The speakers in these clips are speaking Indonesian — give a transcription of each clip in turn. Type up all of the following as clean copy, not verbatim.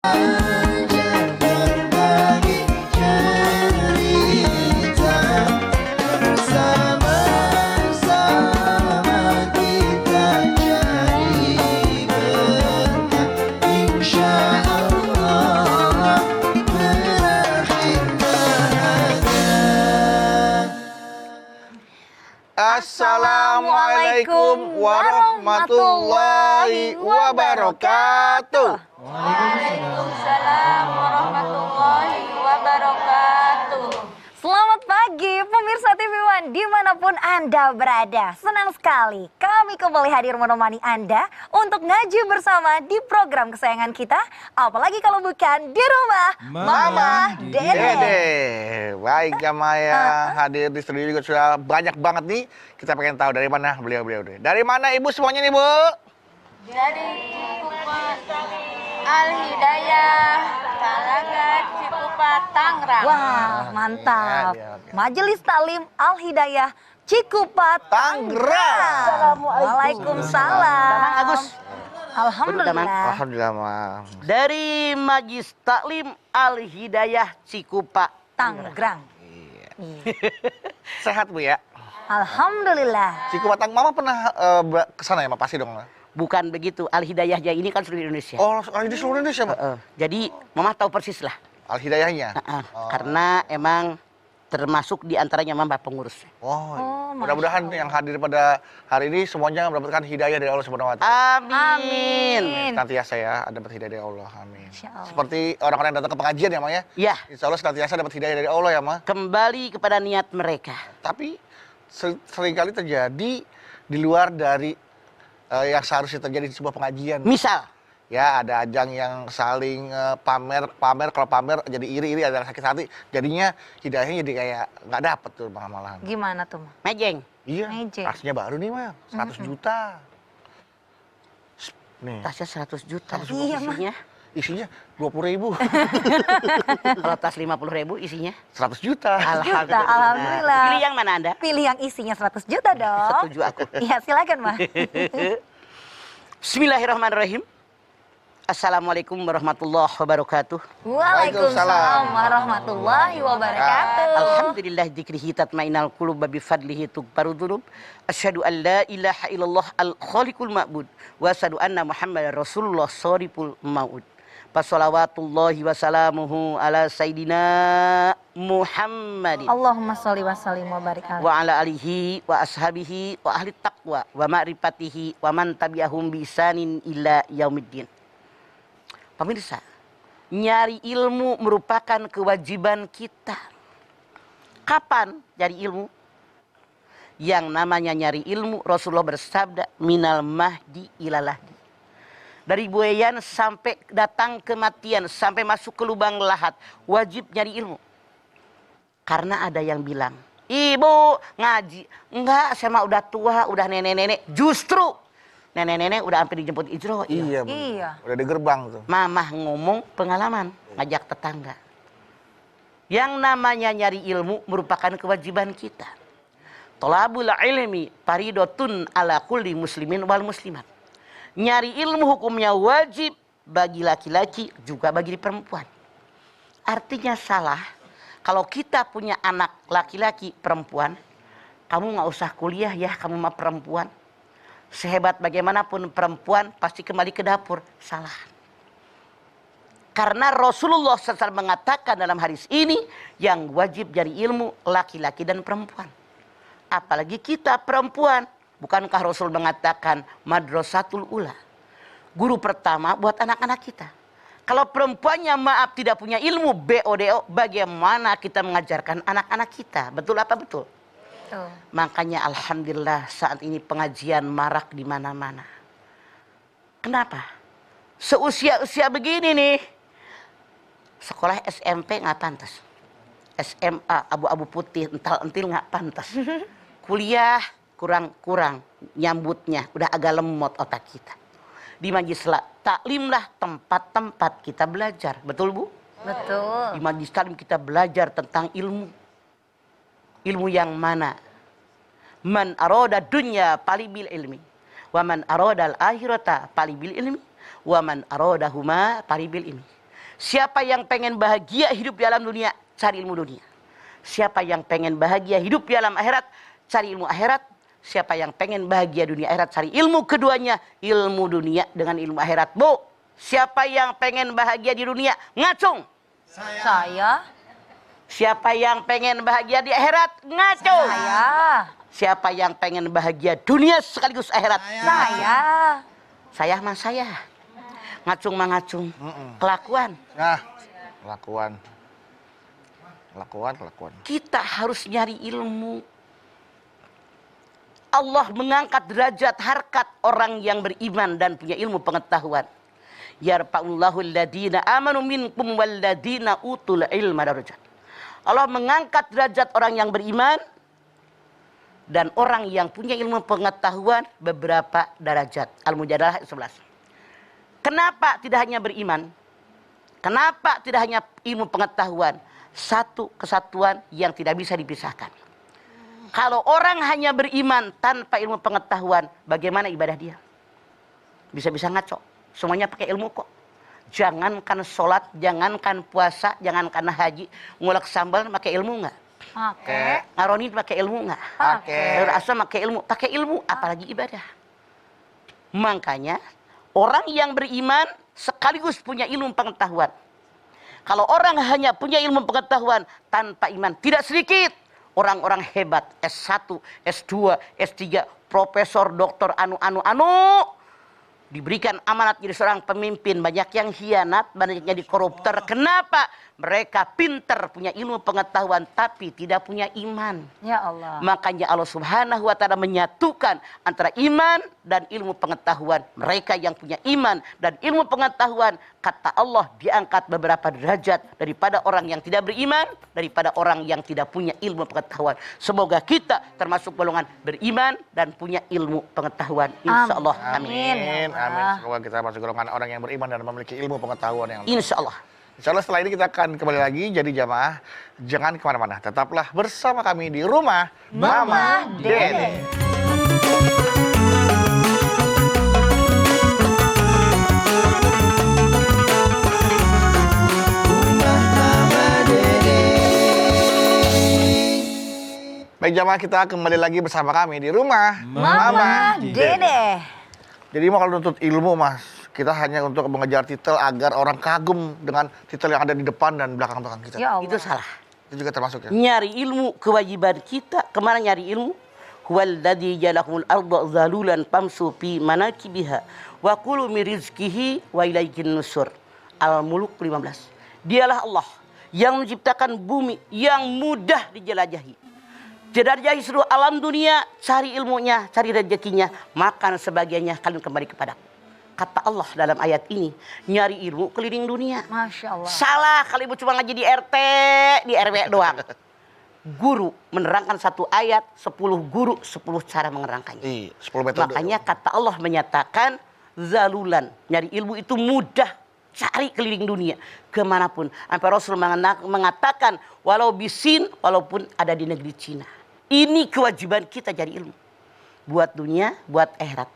Ajak berbagi cerita bersama-sama kita cari berkah, insya Allah berakhir bahagia. Assalamualaikum warahmatullahi wabarakatuh. Waalaikumsalam warahmatullahi wabarakatuh. Selamat pagi pemirsa TV One dimanapun Anda berada. Senang sekali kami kembali hadir menemani Anda untuk ngaji bersama di program kesayangan kita. Apalagi kalau bukan di rumah Mama Dede. Baik jamaah yang hadir di studio juga sudah banyak banget nih. Kita pengen tahu dari mana beliau-beliau deh. Dari mana ibu semuanya nih bu? Dari Cikupa Al-Hidayah Talaga Cikupa Tangerang. Wah mantap. Iya, iya. Majelis Taklim Al-Hidayah Cikupa Tangerang. Waalaikumsalam. Damang Agus. Alhamdulillah. Alhamdulillah mah. Dari Majelis Taklim Al-Hidayah Cikupa Tangerang. Sehat bu ya? Alhamdulillah. Cikupa Mama pernah kesana ya? Pasti dong. Bukan begitu, Al-Hidayahnya ini kan seluruh Indonesia. Oh, di seluruh Indonesia bu? Jadi Mama tahu persis lah. Al-Hidayahnya? Karena emang termasuk di antaranya Mama pengurus. Oh, mudah-mudahan yang hadir pada hari ini semuanya mendapatkan hidayah dari Allah Subhanahu wa Ta'ala. Amin. Senantiasa ya dapat hidayah dari Allah. Amin. Insya Allah. Seperti orang-orang yang datang ke pengajian ya Ma ya? Ya, Insya Allah senantiasa dapat hidayah dari Allah ya Ma. kembali kepada niat mereka. Tapi seringkali terjadi di luar dari yang seharusnya terjadi di sebuah pengajian. Misal, Ya ada ajang yang saling pamer kalau pamer jadi iri ada sakit hati. Jadinya hidayahnya jadi kayak nggak dapet tuh malahan. Gimana tuh? Ma? mejeng. Iya, Ngejek. tasnya baru nih Ma, 100 juta. Nih, Tasnya 100 juta. Iya, Ma. Isinya. isinya 20.000, Kalau tas 50.000 isinya. 100 juta. Alhamdulillah. Pilih yang mana Anda? Pilih yang isinya 100 juta dong. Setuju aku. Iya silakan Ma. Bismillahirrahmanirrahim. Assalamualaikum warahmatullahi wabarakatuh. Waalaikumsalam warahmatullahi wabarakatuh. Alhamdulillah dzikrihi tatmainal qulub bi fadlihi tughfaru dzunub. Asyhadu an la ilaha illallah al khaliqul ma'bud wa asyhadu anna muhammadar rasulullah shariful maud. Fassalawatullahi wa salamuhu ala sayidina Muhammadin Allahumma sholli wa sallim wa barik alaihi. wa ala alihi wa ashabihi wa ahli taqwa wa ma'rifatihi wa man tabi'ahum bi isanin ila yaumiddin. Pemirsa, nyari ilmu merupakan kewajiban kita. Kapan nyari ilmu? Yang namanya nyari ilmu, Rasulullah bersabda, minal mahdi ilal lahdi. Dari buayan sampai datang kematian, sampai masuk ke lubang lahat, wajib nyari ilmu. Karena ada yang bilang, ibu ngaji. Enggak, saya mah udah tua, udah nenek-nenek. Justru nenek-nenek udah hampir dijemput Israel. Iya, Bu. Iya. Udah di gerbang tuh. Mamah ngomong pengalaman, ngajak tetangga. Yang namanya nyari ilmu merupakan kewajiban kita. Thalabul ilmi faridotun ala kulli muslimin wal muslimat. Nyari ilmu hukumnya wajib bagi laki-laki juga bagi perempuan. Artinya salah kalau kita punya anak laki-laki perempuan, kamu nggak usah kuliah ya, kamu mah perempuan. Sehebat bagaimanapun perempuan pasti kembali ke dapur. Salah. Karena Rasulullah SAW mengatakan dalam hadis ini yang wajib cari ilmu laki-laki dan perempuan. Apalagi kita perempuan. Bukankah Rasul mengatakan madrasatul ula. Guru pertama buat anak-anak kita. Kalau perempuannya maaf tidak punya ilmu BODO, bagaimana kita mengajarkan anak-anak kita? Betul apa betul? Tuh. Makanya alhamdulillah saat ini pengajian marak di mana-mana. Kenapa? Seusia-usia begini nih. Sekolah SMP nggak pantas. SMA abu-abu putih ental-entil nggak pantas. Kuliah kurang nyambutnya, udah agak lemot otak kita. Di majelis taklim lah tempat-tempat kita belajar. Betul Bu? Betul. Di majelis taklim kita belajar tentang ilmu. Ilmu yang mana? Man aroda dunya palibil ilmi. Wa man aroda al akhirata palibil ilmi. Wa man aroda huma palibil ilmi. Siapa yang pengen bahagia hidup di alam dunia, cari ilmu dunia. Siapa yang pengen bahagia hidup di alam akhirat, cari ilmu akhirat. Siapa yang pengen bahagia dunia akhirat, cari ilmu keduanya, ilmu dunia dengan ilmu akhirat. Bu, siapa yang pengen bahagia di dunia, ngacung. Saya. Siapa yang pengen bahagia di akhirat, ngacung. Saya. Siapa yang pengen bahagia dunia sekaligus akhirat, Saya. saya mah saya. Ngacung mah ngacung. Kelakuan. Nah, kelakuan. Kita harus nyari ilmu. Allah mengangkat derajat harkat orang yang beriman dan punya ilmu pengetahuan. Yarfa'ullahu alladhina amanu minkum walladhina utul ilma darajat. Allah mengangkat derajat orang yang beriman dan orang yang punya ilmu pengetahuan beberapa derajat. Al-Mujadalah 11. Kenapa tidak hanya beriman? Kenapa tidak hanya ilmu pengetahuan? Satu kesatuan yang tidak bisa dipisahkan. Kalau orang hanya beriman tanpa ilmu pengetahuan, bagaimana ibadah dia? Bisa-bisa ngaco. Semuanya pakai ilmu kok. Jangankan sholat, jangankan puasa, jangankan haji. Ngulek sambal pakai ilmu nggak? Pakai. Ngaroni pakai ilmu nggak? Pakai. Sayur asam pakai ilmu. Pakai ilmu, apalagi ibadah. Makanya, orang yang beriman sekaligus punya ilmu pengetahuan. Kalau orang hanya punya ilmu pengetahuan tanpa iman, tidak sedikit orang-orang hebat, S1, S2, S3, profesor, doktor, diberikan amanat jadi seorang pemimpin, banyak yang hianat, banyak yang jadi koruptor. Kenapa? Mereka pintar, punya ilmu pengetahuan, tapi tidak punya iman. Ya Allah. Makanya Allah Subhanahu wa Ta'ala menyatukan antara iman dan ilmu pengetahuan. Mereka yang punya iman dan ilmu pengetahuan, kata Allah, diangkat beberapa derajat daripada orang yang tidak beriman, daripada orang yang tidak punya ilmu pengetahuan. Semoga kita termasuk golongan beriman dan punya ilmu pengetahuan. Insya Allah. Amin. Amin. Semoga kita masuk golongan orang yang beriman dan memiliki ilmu pengetahuan yang Insya Allah. Insya Allah setelah ini kita akan kembali lagi. Jadi jamaah, jangan kemana-mana. Tetaplah bersama kami di rumah Mama Dede. Rumah Mama Dede. Baik jamaah, kita kembali lagi bersama kami di rumah Mama Dede. Jadi mau kalau nuntut ilmu mas, kita hanya untuk mengejar titel agar orang kagum dengan titel yang ada di depan dan belakang-belakang kita. Ya Allah. Itu salah. Itu juga termasuk ya. Nyari ilmu kewajiban kita. Kemana nyari ilmu? Huwaladzi jalakumul arda zalulan famsu fi manakibiha wa kulu min rizqihi wa ilaihin nusur. Al-Mulk 15. Dialah Allah yang menciptakan bumi yang mudah dijelajahi. Jelajahi seluruh alam dunia, cari ilmunya, cari rezekinya, makan sebagiannya, kalian kembali kepadaku. Kata Allah dalam ayat ini, nyari ilmu keliling dunia. Masya Allah. Salah kalau ibu cuma ngaji di RT, di RW doang. Guru menerangkan satu ayat, 10 guru, 10 cara menerangkannya. Iya, 10 metode. Makanya kata Allah menyatakan zalulan. Nyari ilmu itu mudah. Cari keliling dunia. Kemanapun. Sampai Rasul mengatakan walau bisin, walaupun ada di negeri Cina. Ini kewajiban kita cari ilmu. Buat dunia, buat akhirat.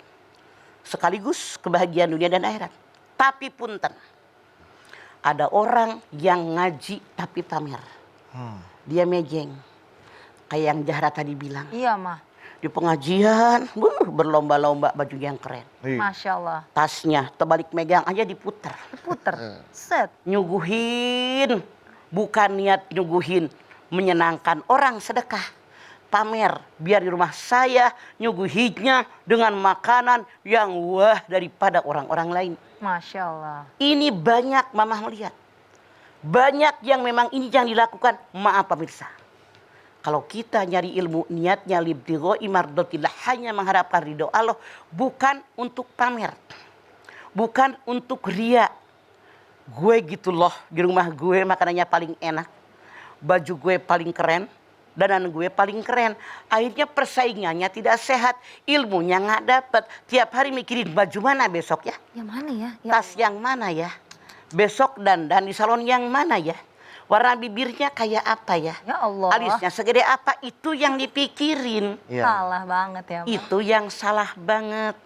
Sekaligus kebahagiaan dunia dan akhirat. Tapi punten. Ada orang yang ngaji tapi pamer. Dia mejeng. Kayak yang Zahra tadi bilang. Iya mah. Di pengajian, berlomba-lomba baju yang keren. Iya. Masya Allah. Tasnya terbalik megang aja diputer. Puter. Set. Nyuguhin. Bukan niat nyuguhin. Menyenangkan orang sedekah. Pamer. Biar di rumah saya nyuguhinnya dengan makanan yang wah daripada orang-orang lain. Masya Allah. Ini banyak mamah melihat. Banyak yang memang ini yang dilakukan. Maaf pemirsa. Kalau kita nyari ilmu niatnya libtigha'i mardatillah, hanya mengharapkan ridho Allah, bukan untuk pamer. Bukan untuk ria. Gue gitu loh, di rumah gue makanannya paling enak. Baju gue paling keren, dandan gue paling keren. Akhirnya persaingannya tidak sehat, ilmunya nggak dapet. Tiap hari mikirin baju mana besok ya? Yang mana ya? Tas yang mana ya? Besok dandan di salon yang mana ya? Warna bibirnya kayak apa ya? Ya Allah. Alisnya segede apa? Itu yang dipikirin. Iya. Salah banget ya. Ma. Itu yang salah banget.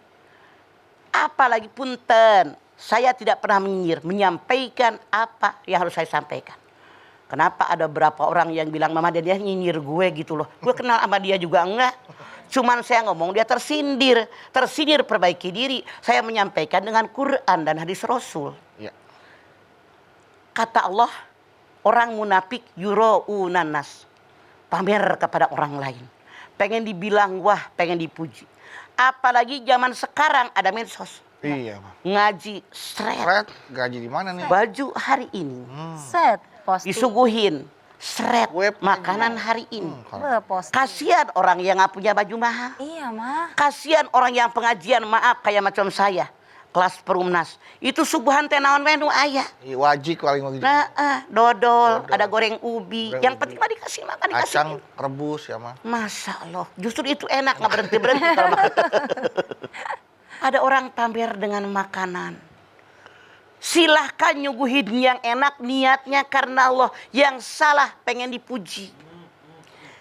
Apalagi punten. saya tidak pernah menyinyir, menyampaikan apa yang harus saya sampaikan. Kenapa ada beberapa orang yang bilang Mama dia nyinyir gue gitu loh. Gue kenal sama dia juga enggak. Cuman saya ngomong dia tersindir perbaiki diri. Saya menyampaikan dengan Quran dan hadis Rasul. Iya. Kata Allah, orang munafik yuraunan nas. Pamer kepada orang lain. Pengen dibilang wah, pengen dipuji. Apalagi zaman sekarang ada medsos. Iya, Bang. Ngaji seret. Red, gaji di mana nih? Baju hari ini. Set, posting. Disuguhin seret Web makanan hari ini. Posting. Kasihan orang yang nggak punya baju mahal. Iya, mah. Kasihan orang yang pengajian maaf kayak macam saya. Kelas perumnas. Itu suguhan teh naon menu ayah. Iya, wajib paling wajib. Nah, dodol, ada goreng ubi. Goreng Yang ubi. penting mah dikasih makan, dikasih Kacang minum. rebus ya mah. Masya Allah, justru itu enak nggak berhenti kalau makan. Ada orang pamer dengan makanan. Silahkan nyuguhin yang enak niatnya karena Allah. Yang salah pengen dipuji.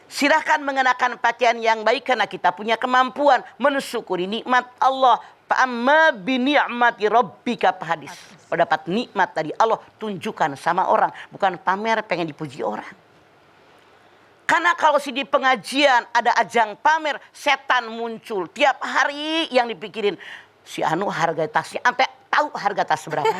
Silahkan mengenakan pakaian yang baik karena kita punya kemampuan mensyukuri nikmat Allah. Fa'amma bini'mati rabbika hadis. Kalau dapat nikmat dari Allah, tunjukkan sama orang, bukan pamer pengen dipuji orang. Karena kalau di pengajian ada ajang pamer, setan muncul tiap hari yang dipikirin si anu harga tasnya sampai tahu harga tas berapa.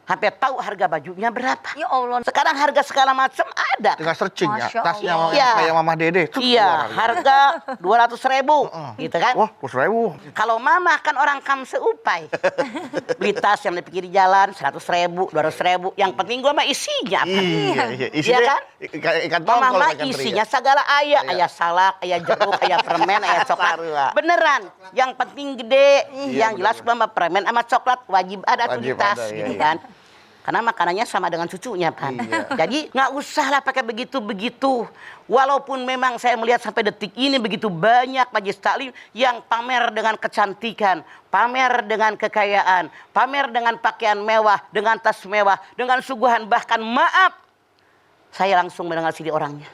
Sampai tahu harga bajunya berapa. Ya Allah. Sekarang harga segala macam ada. Tinggal searching ya. Masya Tasnya Allah. mau Iya. kayak Mama Dede. Tuh, Iya, keluar harga. harga 200.000 gitu kan. Wah, 200.000. Kalau mama kan orang kam seupai. Beli tas yang di pinggir jalan 100.000, 200.000. Yang penting gua mah isinya apa? Iya. Iya Isinya kan? ikan Mama tongkol, mah ikan teri. isinya segala ayah. Iya. Ayah salak, ayah jeruk, ayah permen, ayah coklat. Sarua. Beneran. Yang penting gede. Yang jelas mama permen sama coklat wajib ada tuh di Wajib tas ada, iya, gitu iya. kan. Karena makanannya sama dengan cucunya kan. Iya. Jadi nggak usah lah pakai begitu-begitu. Walaupun memang saya melihat sampai detik ini begitu banyak majelis taklim yang pamer dengan kecantikan, pamer dengan kekayaan, pamer dengan pakaian mewah, dengan tas mewah, dengan suguhan. Bahkan maaf, saya langsung mendengar sini orangnya.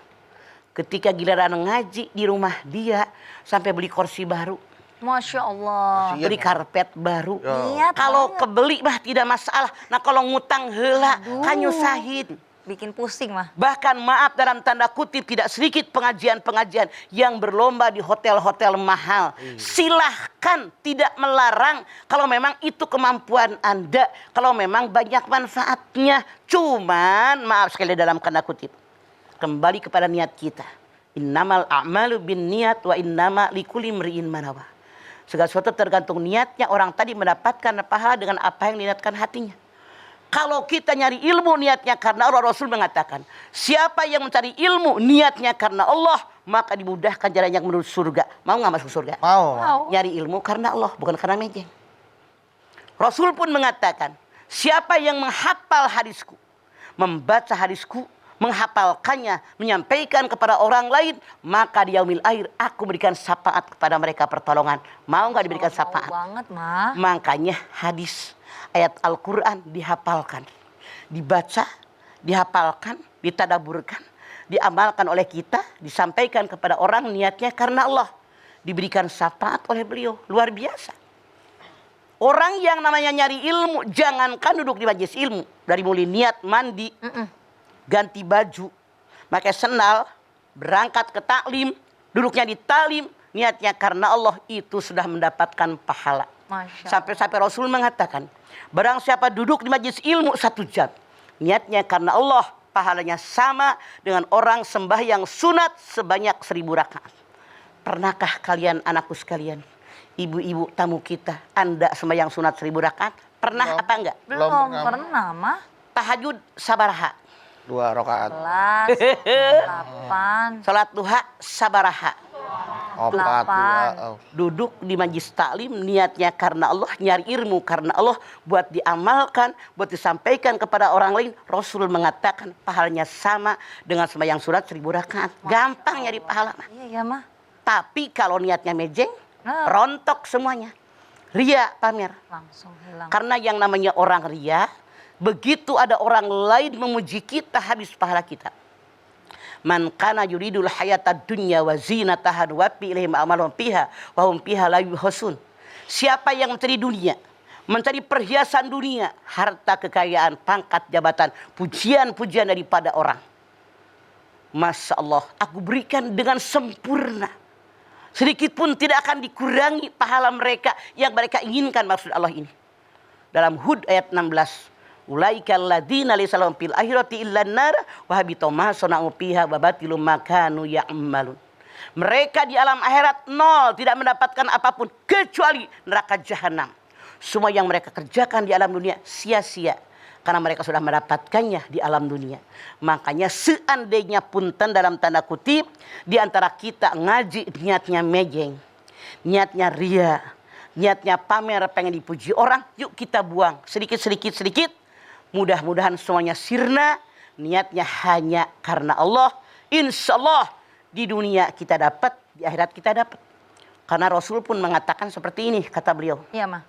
Ketika giliran ngaji di rumah dia sampai beli kursi baru, Masya Allah. Kasian beli ya. karpet baru. Niat Kalau banget. kebeli mah tidak masalah. Nah kalau ngutang heula kan nyusahin. Bikin pusing mah. Bahkan maaf dalam tanda kutip tidak sedikit pengajian-pengajian yang berlomba di hotel-hotel mahal. Silahkan tidak melarang kalau memang itu kemampuan Anda. Kalau memang banyak manfaatnya. Cuman maaf sekali dalam tanda kutip. Kembali kepada niat kita. Innamal a'malu bin niat wa innama likulli imri'in ma nawa. Segala sesuatu tergantung niatnya. Orang tadi mendapatkan pahala dengan apa yang diniatkan hatinya. Kalau kita nyari ilmu niatnya karena Allah, Rasul mengatakan, siapa yang mencari ilmu niatnya karena Allah, maka dimudahkan jalannya menuju surga. Mau nggak masuk surga? Mau. Nyari ilmu karena Allah, bukan karena mejeng. Rasul pun mengatakan, siapa yang menghafal hadisku, membaca hadisku, menghafalkannya, menyampaikan kepada orang lain, maka di yaumil akhir aku berikan syafaat kepada mereka pertolongan. Mau nggak diberikan Mau syafaat? banget mah. Makanya hadis ayat Al-Quran dihafalkan, dibaca, dihafalkan, ditadaburkan, diamalkan oleh kita, disampaikan kepada orang niatnya karena Allah. Diberikan syafaat oleh beliau, luar biasa. Orang yang namanya nyari ilmu, jangankan duduk di majelis ilmu, dari mulai niat mandi, ganti baju, pakai sendal, berangkat ke taklim, duduknya di taklim, niatnya karena Allah, itu sudah mendapatkan pahala. Masya Allah. Sampai Rasul mengatakan, barang siapa duduk di majelis ilmu 1 jam, niatnya karena Allah, pahalanya sama dengan orang sembahyang sunat sebanyak 1000 rakaat. Pernahkah kalian anakku sekalian, ibu-ibu tamu kita, Anda sembahyang sunat 1000 rakaat? Pernah apa enggak? Belum pernah. pernah mah. Tahajud sabaraha, 2 rakaat. 11, 8. salat duha sabaraha. 4, 2. Duduk di majlis taklim niatnya karena Allah, nyari ilmu karena Allah, buat diamalkan, buat disampaikan kepada orang lain. Rasul mengatakan pahalanya sama dengan sembahyang sunat 1000 rakaat. Gampang nyari pahala. Iya ya mah. Tapi kalau niatnya mejeng, Nah. rontok semuanya. Ria pamer. Langsung hilang. Karena yang namanya orang ria, begitu ada orang lain memuji kita, habis pahala kita. Man kana yuridul hayatad dunya wa zinataha wa fi ilaihim amalun fiha wa hum fiha la yuhsun. Siapa yang mencari dunia, mencari perhiasan dunia, harta kekayaan, pangkat jabatan, pujian-pujian daripada orang. Masya Allah, aku berikan dengan sempurna. Sedikit pun tidak akan dikurangi pahala mereka yang mereka inginkan, maksud Allah ini. Dalam Hud ayat 16. Ulaika alladzina laysa lahum fil akhirati illan nar wa habita ma sana'u fiha wa batilu ma kanu ya'malun. Mereka di alam akhirat nol, tidak mendapatkan apapun kecuali neraka jahanam. Semua yang mereka kerjakan di alam dunia sia-sia karena mereka sudah mendapatkannya di alam dunia. Makanya seandainya punten dalam tanda kutip di antara kita ngaji niatnya mejeng, niatnya ria, niatnya pamer pengen dipuji orang, yuk kita buang sedikit. Mudah-mudahan semuanya sirna, niatnya hanya karena Allah. Insya Allah di dunia kita dapat, di akhirat kita dapat. Karena Rasul pun mengatakan seperti ini, kata beliau. Iya, Ma.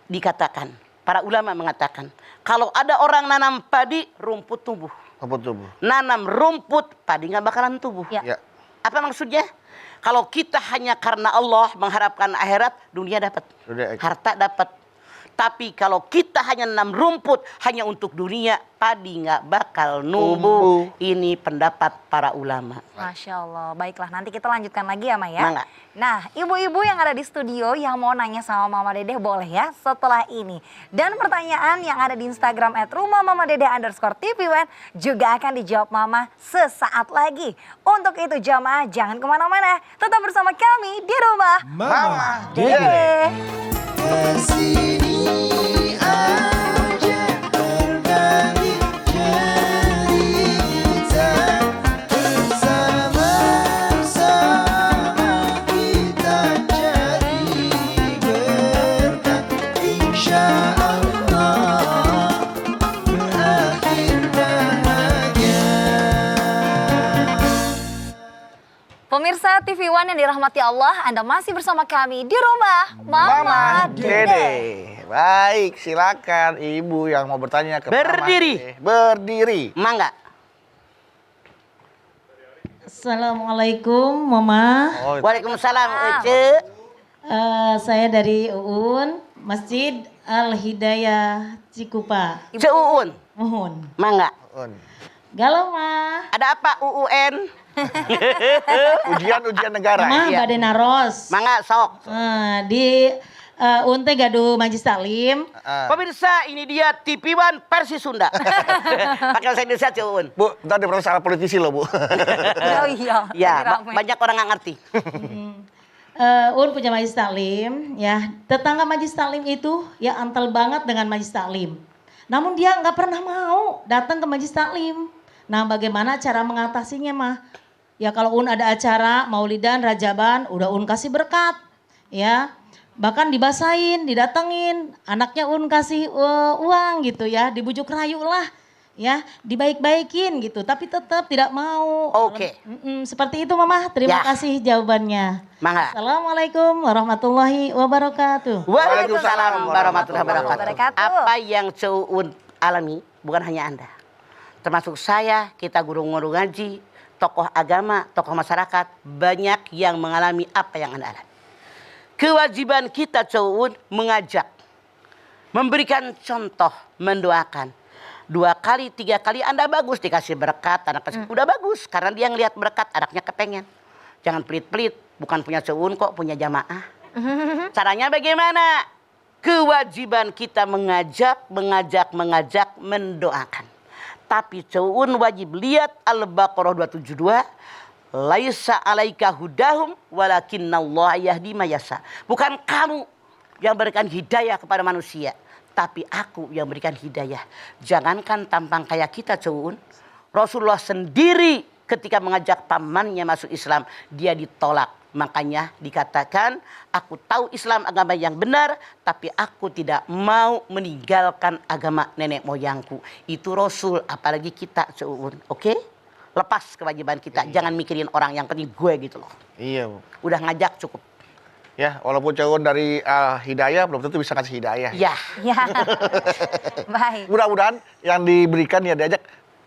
Dikatakan, para ulama mengatakan, kalau ada orang nanam padi, rumput tumbuh. Rumput tubuh. Nanam rumput, padi nggak bakalan tumbuh. Ya. Ya. Apa maksudnya? Kalau kita hanya karena Allah mengharapkan akhirat, dunia dapat, Dunia. harta dapat. Tapi kalau kita hanya nanam rumput hanya untuk dunia, padi nggak bakal numbuh. Ini pendapat para ulama. Masya Allah. Baiklah, nanti kita lanjutkan lagi ya, Ma ya. Mangga. Nah, ibu-ibu yang ada di studio yang mau nanya sama Mama Dedeh boleh ya setelah ini. Dan pertanyaan yang ada di Instagram @rumahmamadedeh_tvwan juga akan dijawab Mama sesaat lagi. Untuk itu jamaah jangan kemana-mana. Tetap bersama kami di Rumah Mama Dedeh. Kesini aja berbagi cerita bersama-sama kita jadi berkat insya Allah berakhir bahagia. Pemirsa TV One yang dirahmati Allah, Anda masih bersama kami di Rumah Mama Dede. Baik, silakan ibu yang mau bertanya ke Mama Berdiri. Dede. Berdiri. Mangga. Assalamualaikum Mama. Oh, Waalaikumsalam, Ece. Saya dari UUN Masjid Al Hidayah Cikupa. Ceuun. Mohon. Mangga. Un. Galau Ma. Ada apa UUN? Ujian negara. Ma Iya. Bade Naros. Mangga sok. Di UNT Gaduh Majlis Taklim. Pemirsa, ini dia TV One versi Sunda. Pakai bahasa Indonesia, Ceuun. Bu, ntar ada salah politisi loh, Bu. Oh iya. Ya, lagi rame. banyak orang nggak ngerti. UUN punya Majlis Taklim. Ya, tetangga Majlis Taklim itu ya antel banget dengan Majlis Taklim. Namun dia nggak pernah mau datang ke Majlis Taklim. Nah, bagaimana cara mengatasinya, Mah? Ya kalau UN ada acara Maulidan, Rajaban, udah UN kasih berkat. Ya, bahkan dibasahin, didatengin, anaknya UN kasih uang gitu ya, dibujuk rayu lah. Ya, dibaik-baikin gitu, tapi tetap tidak mau. Oke. Seperti itu Mama, terima Ya. kasih jawabannya. Mangga. Assalamualaikum warahmatullahi wabarakatuh. Waalaikumsalam warahmatullahi wabarakatuh. Wabarakatuh. Apa yang Ceuun alami bukan hanya Anda. Termasuk saya, kita guru-guru ngaji, tokoh agama, tokoh masyarakat, banyak yang mengalami apa yang Anda alami. Kewajiban kita Ceuun mengajak, memberikan contoh, mendoakan. 2 kali, 3 kali Anda bagus dikasih berkat, anak kasih udah bagus karena dia ngelihat berkat, anaknya kepengen. Jangan pelit-pelit, bukan punya Ceuun kok, punya jamaah. Caranya bagaimana? Kewajiban kita mengajak, mendoakan. Tapi Ceuun wajib lihat Al-Baqarah 272. Laisa alaika hudahum walakinnallaha yahdi may yasha. Bukan kamu yang berikan hidayah kepada manusia, tapi aku yang berikan hidayah. Jangankan tampang kayak kita Ceuun, Rasulullah sendiri ketika mengajak pamannya masuk Islam, dia ditolak. Makanya dikatakan, aku tahu Islam agama yang benar, tapi aku tidak mau meninggalkan agama nenek moyangku. Itu Rasul, apalagi kita Ceuun. Oke? Lepas kewajiban kita, jangan mikirin orang, yang penting gue gitu loh. Iya, Bu. Udah ngajak cukup. Ya, walaupun Ceuun dari hidayah, belum tentu bisa kasih hidayah. Ya. Ya. Baik. Mudah-mudahan yang diberikan ya diajak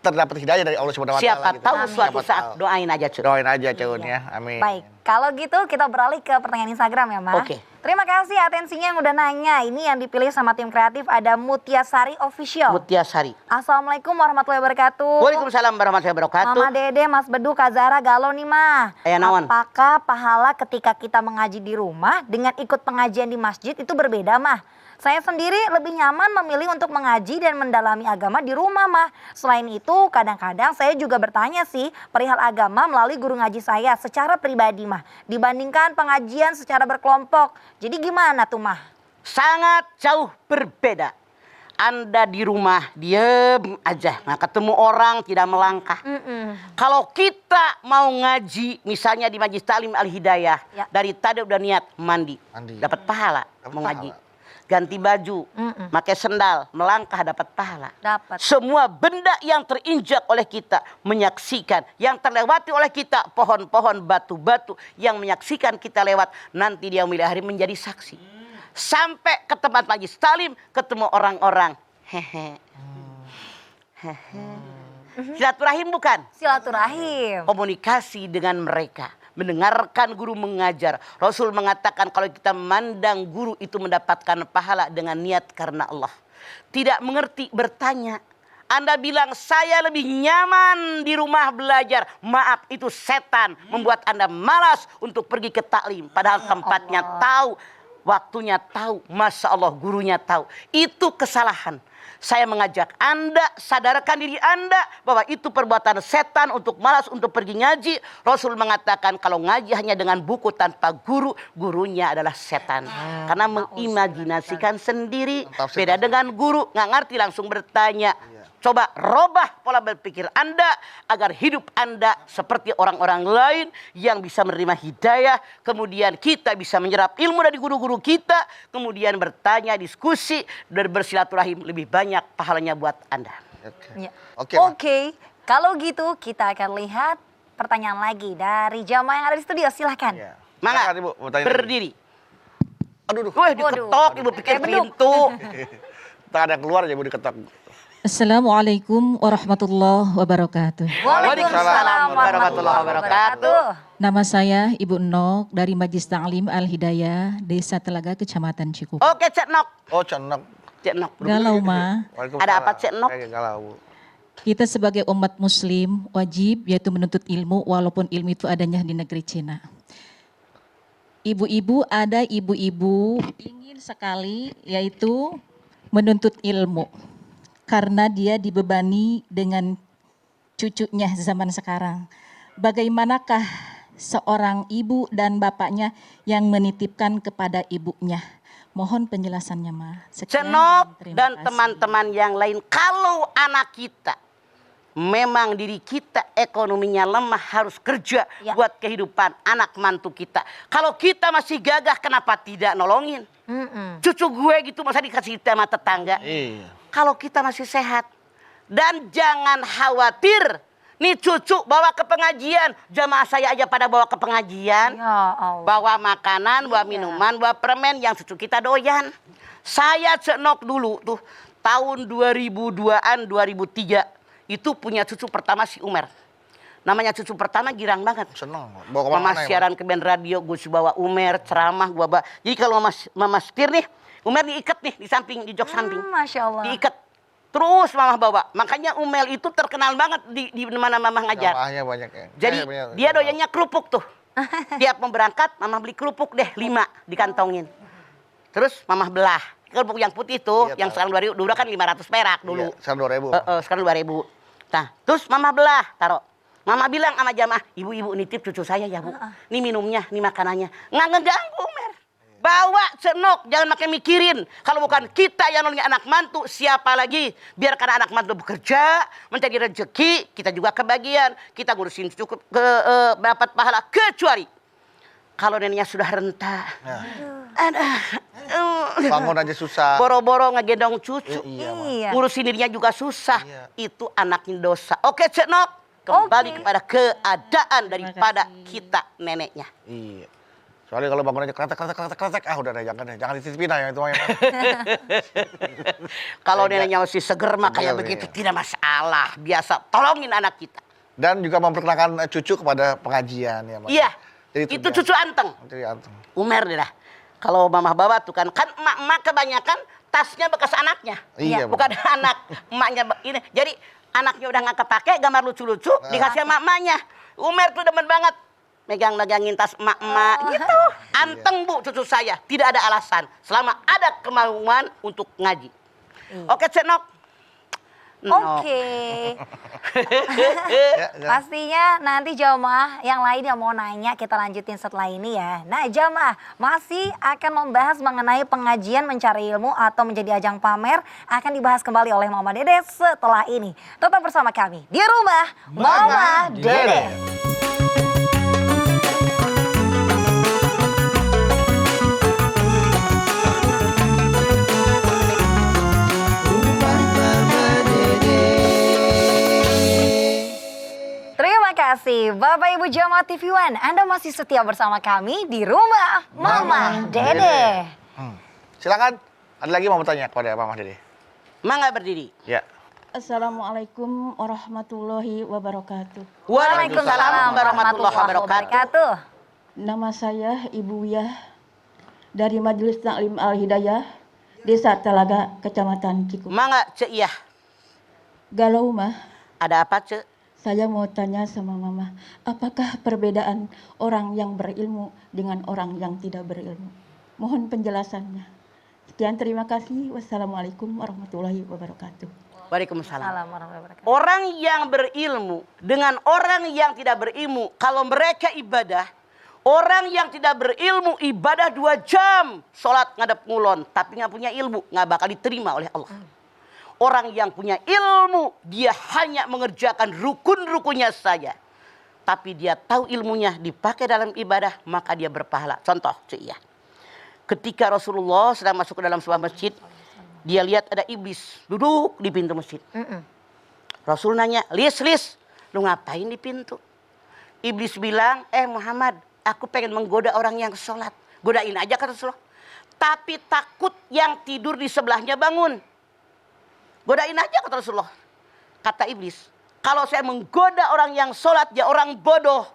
terdapat hidayah dari Allah Subhanahu wa taala. Siapa gitu. tahu Amin. suatu Siapa saat tahu. doain aja Cun. Doain aja Cun ya. Amin. Baik, kalau gitu kita beralih ke pertanyaan Instagram ya, Ma. Oke. Terima kasih atensinya yang udah nanya. Ini yang dipilih sama tim kreatif ada Mutiasari Official. Mutiasari. Assalamualaikum warahmatullahi wabarakatuh. Waalaikumsalam warahmatullahi wabarakatuh. Mama Dede, Mas Bedu, Kak Zara, Galo nih mah. Naon? Apakah pahala ketika kita mengaji di rumah dengan ikut pengajian di masjid itu berbeda mah? Saya sendiri lebih nyaman memilih untuk mengaji dan mendalami agama di rumah mah. Selain itu kadang-kadang saya juga bertanya sih perihal agama melalui guru ngaji saya secara pribadi mah. Dibandingkan pengajian secara berkelompok. Jadi gimana tuh mah? Sangat jauh berbeda. Anda di rumah diem aja, nah ketemu orang tidak melangkah. Kalau kita mau ngaji, misalnya di Majlis Taklim Al-Hidayah, Ya. dari tadi udah niat mandi. dapat pahala Dapat mau ngaji. pahala. Ganti baju, pakai sendal, melangkah dapat pahala. Dapat. Semua benda yang terinjak oleh kita menyaksikan, yang terlewati oleh kita, pohon-pohon, batu-batu yang menyaksikan kita lewat, nanti dia yaumil akhir menjadi saksi. Sampai ke tempat majlis taklim, ketemu orang-orang. Hehe. Silaturahim bukan? Silaturahim. Komunikasi dengan mereka, mendengarkan guru mengajar. Rasul mengatakan kalau kita memandang guru itu mendapatkan pahala dengan niat karena Allah. Tidak mengerti bertanya. Anda bilang saya lebih nyaman di rumah belajar. Maaf, itu setan membuat Anda malas untuk pergi ke taklim. Padahal tempatnya tahu, waktunya tahu, Masya Allah gurunya tahu. Itu kesalahan. Saya mengajak Anda, sadarkan diri Anda bahwa itu perbuatan setan untuk malas untuk pergi ngaji. Rasul mengatakan kalau ngaji hanya dengan buku tanpa guru, gurunya adalah setan. Karena mengimajinasikan sendiri. Beda dengan guru, nggak ngerti langsung bertanya. Coba robah pola berpikir Anda agar hidup Anda seperti orang-orang lain yang bisa menerima hidayah. Kemudian kita bisa menyerap ilmu dari guru-guru kita. Kemudian bertanya, diskusi, dan bersilaturahim lebih banyak pahalanya buat Anda. Ya. Oke, Oke, kalau gitu kita akan lihat pertanyaan lagi dari jamaah yang ada di studio. Silahkan. Ya. Mangga, Silakan, Ibu, mau tanya lagi. berdiri. Aduh, Wah, diketok, Ibu pikir Kayak beduk. pintu. tak ada keluar aja Ibu diketok. Assalamualaikum warahmatullahi wabarakatuh. Waalaikumsalam warahmatullahi wabarakatuh. Nama saya Ibu Nok dari Majlis Taklim Al-Hidayah, Desa Telaga, Kecamatan Cikupa. Oke, Cek Nok. Oh, cenok. Cek Nok. Galau Ma, Ada apa, Cek Nok? Kayak galau. kita sebagai umat muslim wajib yaitu menuntut ilmu walaupun ilmu itu adanya di negeri Cina. Ibu-ibu ada ibu-ibu ingin sekali yaitu menuntut ilmu. Karena dia dibebani dengan cucunya zaman sekarang. Bagaimanakah seorang ibu dan bapaknya yang menitipkan kepada ibunya? Mohon penjelasannya, Ma. Sekian, Cenok terima dan kasih. teman-teman yang lain. Kalau anak kita, memang diri kita ekonominya lemah harus kerja Ya. buat kehidupan anak mantu kita. Kalau kita masih gagah kenapa tidak nolongin? Cucu gue gitu masa dikasih sama tetangga. Iya. Kalau kita masih sehat. Dan jangan khawatir. Nih cucu bawa ke pengajian. Jamaah saya aja pada bawa ke pengajian. Ya Allah. Bawa makanan, bawa minuman, bawa permen yang cucu kita doyan. Saya Cenok dulu tuh tahun 2002-an, 2003 itu punya cucu pertama si Umer. Namanya cucu pertama girang banget. Seneng. Bawa ke Mama mana ya, siaran ke band radio, gue bawa Umer, ceramah, gue bawa. Jadi kalau mama setir nih, Umer diikat nih di samping, di jok samping. Masya Allah. Diikat. Terus mama bawa. Makanya Umel itu terkenal banget di mana mama ngajar. Jamaahnya banyak ya. Jadi dia doyannya kerupuk tuh. Tiap mau berangkat, mama beli kerupuk deh 5 dikantongin. Terus mama belah. Kerupuk yang putih tuh, Iya, yang tahu. sekarang 2000, dulu kan 500 perak dulu. Iya, sekarang 2.000. Sekarang 2000. Nah, terus mama belah, taruh. Mama bilang sama jamaah, ibu-ibu nitip cucu saya ya Bu. Ini minumnya, ini makanannya. Nggak ngeganggu, Mer. Bawa Cenok, jangan makin mikirin. Kalau bukan kita yang nolongin anak mantu, siapa lagi? Biarkan anak mantu bekerja, mencari rezeki, kita juga kebagian. Kita ngurusin cukup dapat pahala. Kecuali kalau neneknya sudah renta. Bangun aja susah. Boro-boro ngegendong cucu. Iya, Ma. Iya. Ngurusin dirinya juga susah. Iya. Itu anaknya dosa. Oke, Cenok. Kembali Oke. kepada keadaan Terima daripada kasih. kita neneknya. Iya. Soalnya kalau bangun aja kretek, udah deh, jangan dititipin yang itu mah. Kalau neneknya masih seger mah kayak Seger, begitu iya. tidak masalah. Biasa tolongin anak kita. Dan juga memperkenalkan cucu kepada pengajian ya, Mas. Iya. Jadi Itu cucu anteng. Jadi anteng. Umer deh lah. Kalau mamah bawa tuh kan emak-emak kebanyakan tasnya bekas anaknya. Iya, Bukan anak emaknya ini. Jadi anaknya udah nggak kepake, gambar lucu-lucu dikasih sama emaknya. Umer tuh demen banget megang-megangin tas emak-emak gitu. Anteng Bu cucu saya, tidak ada alasan selama ada kemauan untuk ngaji. Oke, Cek Nok. Oke. Ya, ya. Pastinya nanti jamaah yang lain yang mau nanya kita lanjutin setelah ini ya. Nah jamaah masih akan membahas mengenai pengajian mencari ilmu atau menjadi ajang pamer akan dibahas kembali oleh Mama Dede setelah ini. Tetap bersama kami di rumah Mama Dede. Rumah Mama Dede. Terima kasih Bapak Ibu Jamaah TV One. Anda masih setia bersama kami di rumah Mama Dede. Silakan. Ada lagi mau bertanya kepada Mama Dede? Mangga berdiri. Ya. Assalamualaikum warahmatullahi wabarakatuh. Waalaikumsalam warahmatullahi wabarakatuh. Nama saya Ibu Wiyah dari Majelis Taklim Al-Hidayah, Desa Talaga, Kecamatan Ciku. Mangga Cek Iyah. Galau mah, Ada apa Cek? saya mau tanya sama Mama, apakah perbedaan orang yang berilmu dengan orang yang tidak berilmu? Mohon penjelasannya. Sekian, terima kasih. Wassalamualaikum warahmatullahi wabarakatuh. Waalaikumsalam. Salam warahmatullahi wabarakatuh. Orang yang berilmu dengan orang yang tidak berilmu, kalau mereka ibadah, orang yang tidak berilmu ibadah 2 jam, sholat ngadep ngulon, tapi nggak punya ilmu, nggak bakal diterima oleh Allah. Orang yang punya ilmu, dia hanya mengerjakan rukun-rukunnya saja. Tapi dia tahu ilmunya dipakai dalam ibadah, maka dia berpahala. Contoh, Cik ya. Ketika Rasulullah sedang masuk ke dalam sebuah masjid, dia lihat ada iblis duduk di pintu masjid. Rasul nanya, Lis, lu ngapain di pintu? Iblis bilang, Muhammad, aku pengen menggoda orang yang sholat. Godain aja kata Rasulullah. Tapi takut yang tidur di sebelahnya bangun. Godain aja kata Rasulullah. Kata iblis, kalau saya menggoda orang yang sholat, dia orang bodoh.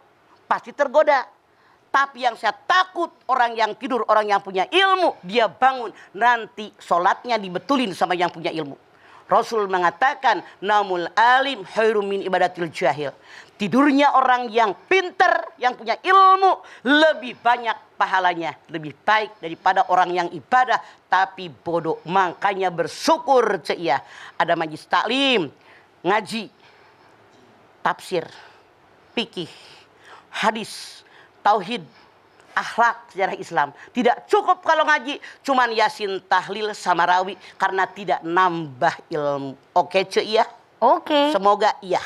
Pasti tergoda. Tapi yang saya takut orang yang tidur, orang yang punya ilmu, dia bangun. Nanti sholatnya dibetulin sama yang punya ilmu. Rasul mengatakan, namul alim khairum min ibadatil jahil. Tidurnya orang yang pintar, yang punya ilmu, lebih banyak pahalanya. Lebih baik daripada orang yang ibadah, tapi bodoh. Makanya bersyukur ceia. Ada majlis taklim, ngaji, tafsir, fikih, hadis, tauhid, akhlak sejarah Islam. Tidak cukup kalau ngaji, cuman yasin, tahlil, sama rawi, karena tidak nambah ilmu. Oke Cek iya? Oke. Semoga iya.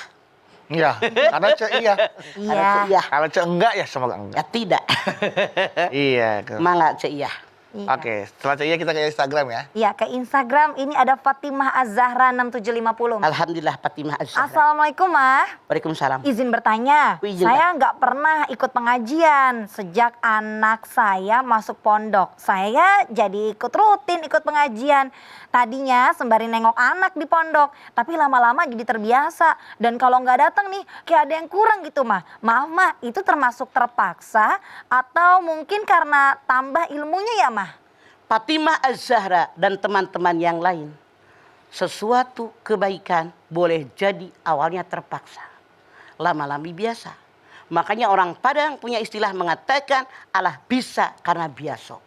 Iya, karena Cek iya. Karena Iya. Cek iya. Kalau Cek enggak ya semoga enggak. Ya tidak. Iya. Mangga Cek iya. Iya. Oke, setelah Cek iya kita ke Instagram ya. Iya, ke Instagram ini ada Fatimah Az-Zahra 6750. Alhamdulillah Fatimah Az-Zahra. Assalamualaikum, Ma. Waalaikumsalam. Izin bertanya, Izin, saya nggak pernah ikut pengajian sejak anak saya masuk pondok. Saya jadi rutin ikut pengajian. Tadinya sembari nengok anak di pondok, tapi lama-lama jadi terbiasa. Dan kalau nggak datang nih, kayak ada yang kurang gitu, Ma. Maaf, Ma, itu termasuk terpaksa atau mungkin karena tambah ilmunya ya, Ma? Fatimah Az-Zahra dan teman-teman yang lain. Sesuatu kebaikan boleh jadi awalnya terpaksa. Lama-lama biasa. Makanya orang Padang punya istilah mengatakan Allah bisa karena biasa.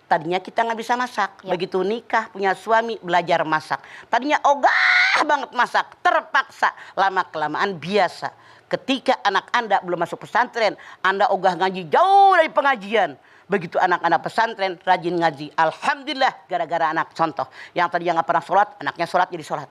Tadinya kita nggak bisa masak. Begitu nikah punya suami belajar masak. Tadinya ogah banget masak. Terpaksa. Lama-kelamaan biasa. Ketika anak Anda belum masuk pesantren, Anda ogah ngaji jauh dari pengajian. Begitu anak-anak pesantren rajin ngaji. Alhamdulillah gara-gara anak. Contoh, yang tadinya nggak pernah sholat, anaknya sholat jadi sholat.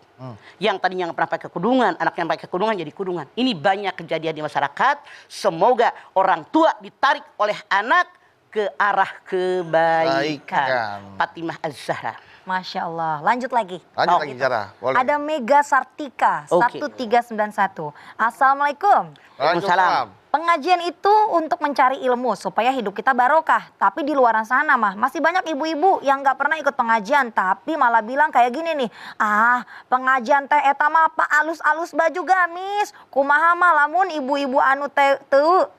Yang tadinya nggak pernah pakai kudungan, anaknya pakai kudungan jadi kudungan. Ini banyak kejadian di masyarakat. Semoga orang tua ditarik oleh anak ke arah kebaikan. Fatimah Az-Zahra. Masya Allah. Lanjut lagi. Lanjut lagi Zara, boleh. Ada Mega Sartika Oke. 1391. Assalamualaikum. Waalaikumsalam. pengajian itu untuk mencari ilmu supaya hidup kita barokah. Tapi di luar sana mah masih banyak ibu-ibu yang nggak pernah ikut pengajian tapi malah bilang kayak gini nih, pengajian teh eta mah apa alus-alus baju gamis. Kumaha mah lamun ibu-ibu anu teu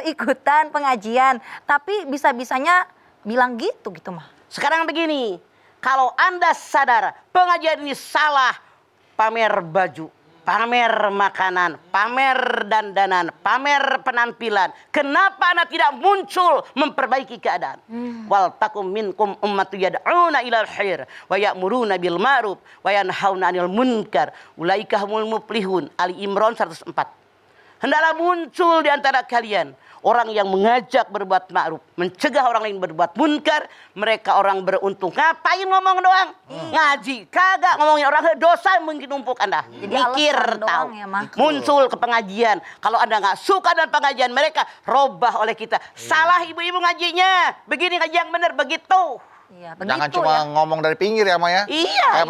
ikutan pengajian. Tapi bisa-bisanya bilang gitu mah. Sekarang begini, kalau Anda sadar pengajian ini salah, pamer baju, pamer makanan, pamer dandanan, pamer penampilan. Kenapa Anda tidak muncul memperbaiki keadaan? Wal takum minkum ummatun yad'una ilal khair wa ya'muruna bil ma'ruf wa yanhauna 'anil munkar. Ulaika humul muflihun. Ali Imran 104. Hendaklah muncul di antara kalian orang yang mengajak berbuat ma'ruf, mencegah orang lain berbuat munkar. Mereka orang beruntung. Ngapain ngomong doang? Ngaji kagak, ngomongin orang dosa mungkin numpuk Anda. Jadi Mikir alasan tahu. doang ya, Mah. Muncul ke pengajian. Kalau Anda nggak suka dengan pengajian mereka, robah oleh kita. Salah ibu-ibu ngajinya. Begini ngaji yang benar begitu. Iya, Jangan begitu cuma ya. ngomong dari pinggir ya, Ma ya. Iya,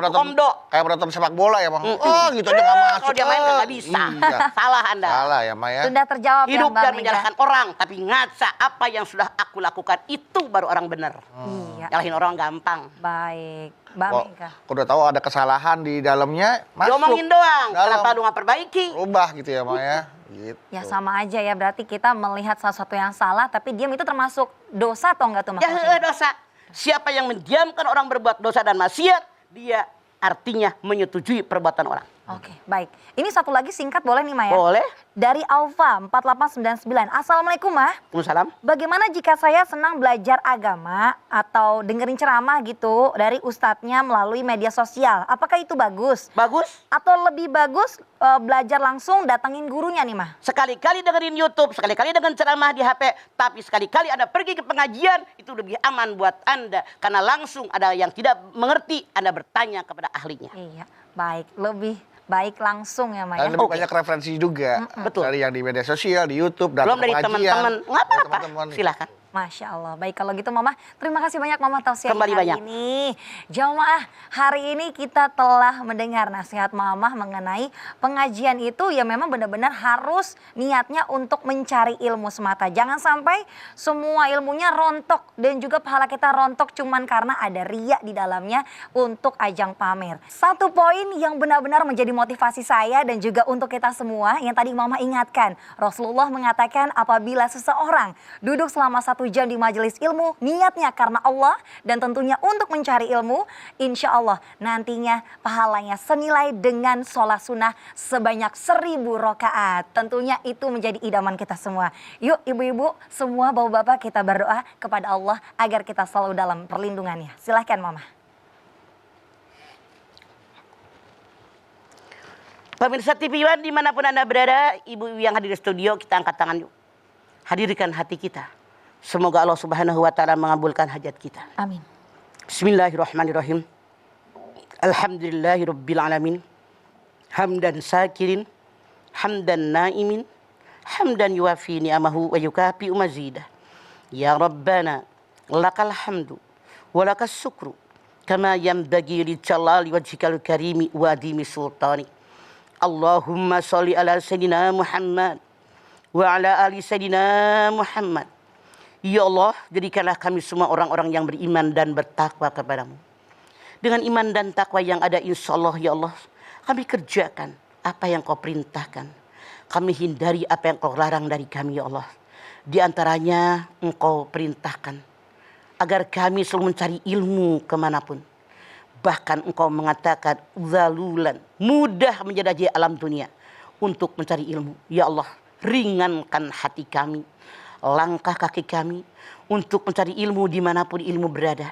Kayak penonton sepak bola ya, Ma. Gitu aja nggak masuk. Kalau dia main nggak bisa. Iya. Salah Anda. Salah ya, Ma ya. Sudah terjawab Hidup ya Mbak dan Mega. menyalahkan orang, tapi ngaca apa yang sudah aku lakukan itu baru orang benar. Iya, Nyalahin orang gampang. baik. Mbak Kok Mega. udah tahu ada kesalahan di dalamnya, masuk. Diomongin doang, Dalam. kenapa lu nggak perbaiki? Rubah gitu ya, Ma ya. Gitu. Ya sama aja ya, berarti kita melihat sesuatu yang salah tapi diam itu termasuk dosa atau enggak tuh Mas? Ya Hashim? dosa. Siapa yang mendiamkan orang berbuat dosa dan maksiat, dia artinya menyetujui perbuatan orang. Oke, baik. Ini satu lagi singkat boleh nih Maya? Boleh? Dari Alfa 4899. Assalamualaikum Mah. Waalaikumsalam. Bagaimana jika saya senang belajar agama atau dengerin ceramah gitu dari ustadznya melalui media sosial? Apakah itu bagus? Bagus. Atau lebih bagus belajar langsung datengin gurunya nih Mah? Sekali-kali dengerin YouTube, sekali-kali dengan ceramah di HP, tapi sekali-kali Anda pergi ke pengajian, itu lebih aman buat Anda. Karena langsung ada yang tidak mengerti, Anda bertanya kepada ahlinya. Iya, baik. Lebih baik langsung ya Maya. Dan lebih banyak referensi juga. Betul. Dari yang di media sosial, di YouTube, dan Belum dari teman-teman, nggak apa-apa, silahkan. Masya Allah. Baik kalau gitu Mama, terima kasih banyak Mama tausiah Kembali hari banyak. ini. Jamaah, hari ini kita telah mendengar nasihat Mama mengenai pengajian itu ya memang benar-benar harus niatnya untuk mencari ilmu semata. Jangan sampai semua ilmunya rontok dan juga pahala kita rontok cuman karena ada riya di dalamnya untuk ajang pamer. Satu poin yang benar-benar menjadi motivasi saya dan juga untuk kita semua yang tadi Mama ingatkan. Rasulullah mengatakan apabila seseorang duduk selama 1 jam di majelis ilmu, niatnya karena Allah dan tentunya untuk mencari ilmu, insya Allah nantinya pahalanya senilai dengan sholat sunnah sebanyak 1000 rakaat. Tentunya itu menjadi idaman kita semua. Yuk ibu-ibu, semua bapak-bapak kita berdoa kepada Allah agar kita selalu dalam perlindungannya. Silahkan Mama. Pemirsa TV One dimanapun Anda berada, ibu-ibu yang hadir di studio, kita angkat tangan yuk. Hadirkan hati kita. Semoga Allah Subhanahu wa taala mengabulkan hajat kita. Amin. Bismillahirrahmanirrahim. Alhamdulillahirabbil alamin. Hamdan sakirin, hamdan naimin, hamdan yuwafi ni'amahu wa yukafi mazidah. Ya Rabbana, lakal hamdu wa lakas syukru kama yanbaghi li jalali wajhikal karimi wa adimi sultani. Allahumma sholli ala sayyidina Muhammad wa ala ali sayyidina Muhammad. Ya Allah, jadikanlah kami semua orang-orang yang beriman dan bertakwa kepadamu. Dengan iman dan takwa yang ada insya Allah ya Allah, kami kerjakan apa yang kau perintahkan. Kami hindari apa yang kau larang dari kami ya Allah. Di antaranya engkau perintahkan agar kami selalu mencari ilmu kemanapun. Bahkan engkau mengatakan zalulan, mudah menjelajahi alam dunia untuk mencari ilmu. Ya Allah, ringankan hati kami, langkah kaki kami untuk mencari ilmu dimanapun ilmu berada.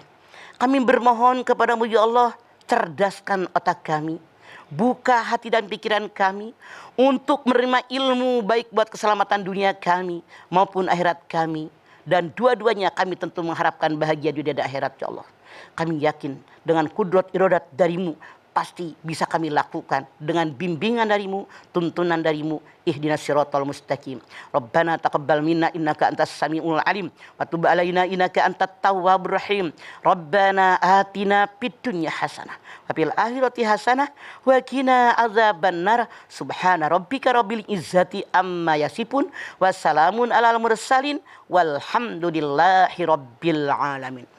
Kami bermohon kepadamu ya Allah, cerdaskan otak kami, buka hati dan pikiran kami untuk menerima ilmu baik buat keselamatan dunia kami maupun akhirat kami. Dan dua-duanya kami tentu mengharapkan bahagia di dunia dan akhirat ya Allah. Kami yakin dengan kudrat iradat darimu, pasti bisa kami lakukan dengan bimbingan darimu, tuntunan darimu. Ihdinas siratal mustaqim. Rabbana taqabbal minna innaka antas samiul alim wa tub alaina innaka antat tawwabur rahim. Rabbana atina fid dunya hasanah wa fil akhirati hasanah wa qina adzabannar. Subhana rabbika rabbil izzati amma yasifun wa salamun alal mursalin walhamdulillahi rabbil alamin.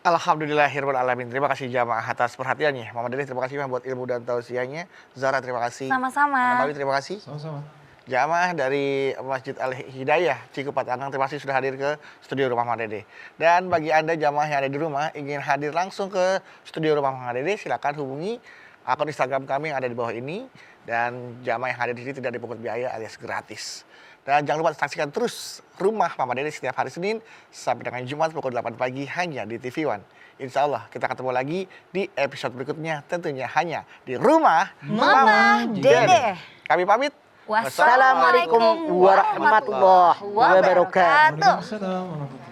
Alhamdulillahirrahmanirrahim. Terima kasih jamaah atas perhatiannya. Mama Dede terima kasih buat ilmu dan tausiahnya. Zara terima kasih. Sama-sama. Mama Bawi terima kasih. Sama-sama. Jamaah dari Masjid Al-Hidayah Cikupat Angang terima kasih sudah hadir ke studio rumah Mama Dede. Dan bagi Anda jamaah yang ada di rumah ingin hadir langsung ke studio rumah Mama Dede, silakan hubungi akun Instagram kami yang ada di bawah ini. Dan jamaah yang hadir di sini tidak dipungut biaya alias gratis. Dan jangan lupa saksikan terus Rumah Mama Dede setiap hari Senin sampai dengan Jumat pukul 8 pagi hanya di TV One. Insya Allah kita ketemu lagi di episode berikutnya, tentunya hanya di Rumah Mama Dede. Kami pamit. Wassalamualaikum warahmatullahi wabarakatuh. Waalaikumsalam warahmatullahi